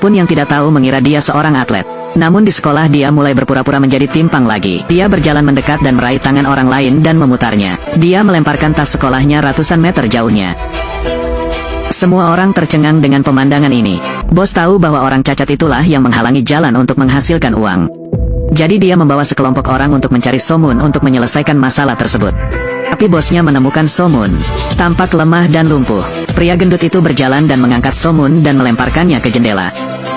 Siapapun yang tidak tahu mengira dia seorang atlet. Namun di sekolah dia mulai berpura-pura menjadi timpang lagi. Dia berjalan mendekat dan meraih tangan orang lain dan memutarnya. Dia melemparkan tas sekolahnya ratusan meter jauhnya. Semua orang tercengang dengan pemandangan ini. Bos tahu bahwa orang cacat itulah yang menghalangi jalan untuk menghasilkan uang. Jadi dia membawa sekelompok orang untuk mencari Somun untuk menyelesaikan masalah tersebut. Tapi bosnya menemukan Somun tampak lemah dan lumpuh. Pria gendut itu berjalan dan mengangkat Somun dan melemparkannya ke jendela.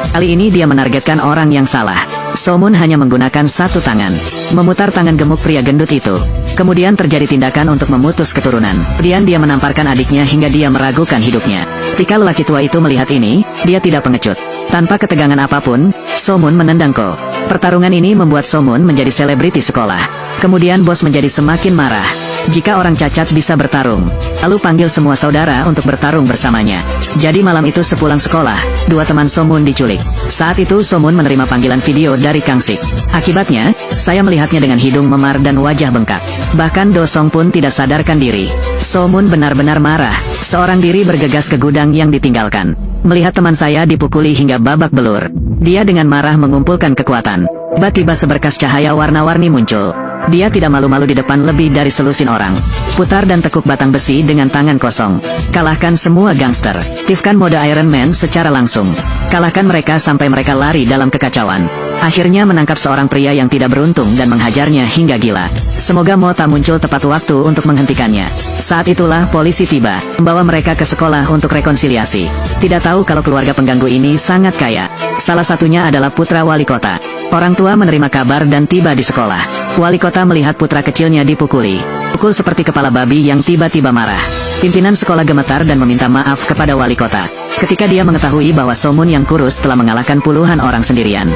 Kali ini dia menargetkan orang yang salah. Somun hanya menggunakan satu tangan, memutar tangan gemuk pria gendut itu. Kemudian terjadi tindakan untuk memutus keturunan. Kemudian dia menamparkan adiknya hingga dia meragukan hidupnya. Ketika lelaki tua itu melihat ini, dia tidak pengecut. Tanpa ketegangan apapun, Somun menendang Ko. Pertarungan ini membuat Somun menjadi selebriti sekolah. Kemudian bos menjadi semakin marah. Jika orang cacat bisa bertarung, lalu panggil semua saudara untuk bertarung bersamanya. Jadi malam itu sepulang sekolah, dua teman Somun diculik. Saat itu Somun menerima panggilan video dari Kang Sik. Akibatnya, saya melihatnya dengan hidung memar dan wajah bengkak. Bahkan Do Song pun tidak sadarkan diri. Somun benar-benar marah. Seorang diri bergegas ke gudang yang ditinggalkan. Melihat teman saya dipukuli hingga babak belur, dia dengan marah mengumpulkan kekuatan. Tiba-tiba seberkas cahaya warna-warni muncul. Dia tidak malu-malu di depan lebih dari selusin orang. Putar dan tekuk batang besi dengan tangan kosong. Kalahkan semua gangster. Aktifkan mode Iron Man secara langsung. Kalahkan mereka sampai mereka lari dalam kekacauan. Akhirnya menangkap seorang pria yang tidak beruntung dan menghajarnya hingga gila. Semoga Mo tak muncul tepat waktu untuk menghentikannya. Saat itulah polisi tiba, membawa mereka ke sekolah untuk rekonsiliasi. Tidak tahu kalau keluarga pengganggu ini sangat kaya. Salah satunya adalah putra wali kota. Orang tua menerima kabar dan tiba di sekolah. Wali kota melihat putra kecilnya dipukuli. Pukul seperti kepala babi yang tiba-tiba marah. Pimpinan sekolah gemetar dan meminta maaf kepada wali kota. Ketika dia mengetahui bahwa Somun yang kurus telah mengalahkan puluhan orang sendirian.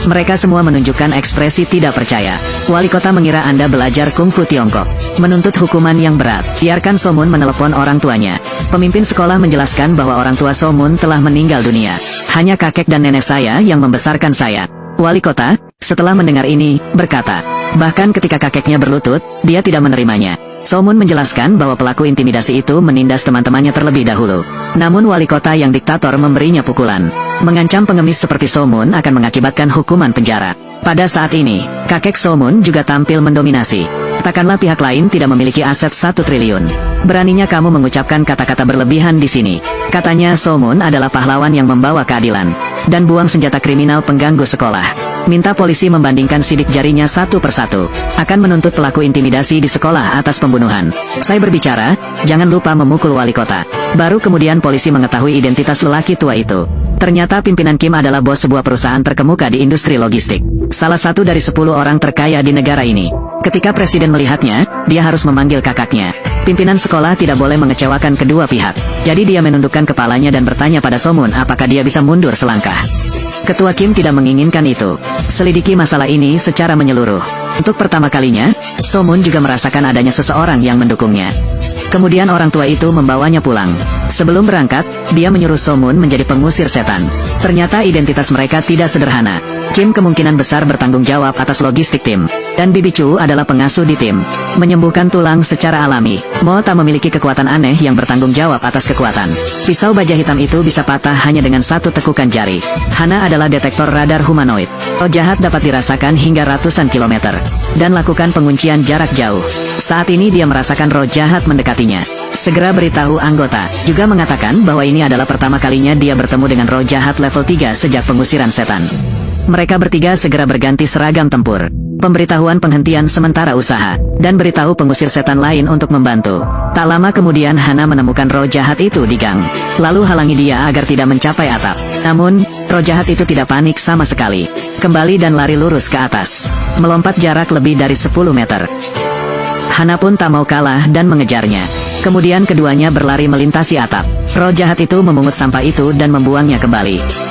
Mereka semua menunjukkan ekspresi tidak percaya. Wali kota mengira Anda belajar kungfu Tiongkok. Menuntut hukuman yang berat. Biarkan Somun menelepon orang tuanya. Pemimpin sekolah menjelaskan bahwa orang tua Somun telah meninggal dunia. Hanya kakek dan nenek saya yang membesarkan saya. Wali kota, setelah mendengar ini, berkata, bahkan ketika kakeknya berlutut, dia tidak menerimanya. Somun menjelaskan bahwa pelaku intimidasi itu menindas teman-temannya terlebih dahulu. Namun wali kota yang diktator memberinya pukulan. Mengancam pengemis seperti Somun akan mengakibatkan hukuman penjara. Pada saat ini, kakek Somun juga tampil mendominasi. Katakanlah pihak lain tidak memiliki aset 1 triliun. Beraninya kamu mengucapkan kata-kata berlebihan di sini. Katanya Somun adalah pahlawan yang membawa keadilan. Dan buang senjata kriminal pengganggu sekolah. Minta polisi membandingkan sidik jarinya satu persatu. Akan menuntut pelaku intimidasi di sekolah atas pembunuhan. Saya berbicara, jangan lupa memukul wali kota. Baru kemudian polisi mengetahui identitas lelaki tua itu. Ternyata pimpinan Kim adalah bos sebuah perusahaan terkemuka di industri logistik. Salah satu dari 10 orang terkaya di negara ini. Ketika presiden melihatnya, dia harus memanggil kakaknya. Pimpinan sekolah tidak boleh mengecewakan kedua pihak. Jadi dia menundukkan kepalanya dan bertanya pada Somun apakah dia bisa mundur selangkah. Ketua Kim tidak menginginkan itu. Selidiki masalah ini secara menyeluruh. Untuk pertama kalinya, Somun juga merasakan adanya seseorang yang mendukungnya. Kemudian orang tua itu membawanya pulang. Sebelum berangkat, dia menyuruh Somun menjadi pengusir setan. Ternyata identitas mereka tidak sederhana. Kim kemungkinan besar bertanggung jawab atas logistik tim. Dan Bibi Chu adalah pengasuh di tim. Menyembuhkan tulang secara alami. Mo tak memiliki kekuatan aneh yang bertanggung jawab atas kekuatan. Pisau baja hitam itu bisa patah hanya dengan satu tekukan jari. Hana adalah detektor radar humanoid. Roh jahat dapat dirasakan hingga ratusan kilometer. Dan lakukan penguncian jarak jauh. Saat ini dia merasakan roh jahat mendekatinya. Segera beritahu anggota. Juga mengatakan bahwa ini adalah pertama kalinya dia bertemu dengan roh jahat level 3 sejak pengusiran setan. Mereka bertiga segera berganti seragam tempur. Pemberitahuan penghentian sementara usaha. Dan beritahu pengusir setan lain untuk membantu. Tak lama kemudian Hana menemukan roh jahat itu di gang. Lalu halangi dia agar tidak mencapai atap. Namun, roh jahat itu tidak panik sama sekali. Kembali dan lari lurus ke atas. Melompat jarak lebih dari 10 meter. Hana pun tak mau kalah dan mengejarnya. Kemudian keduanya berlari melintasi atap. Roh jahat itu memungut sampah itu dan membuangnya kembali.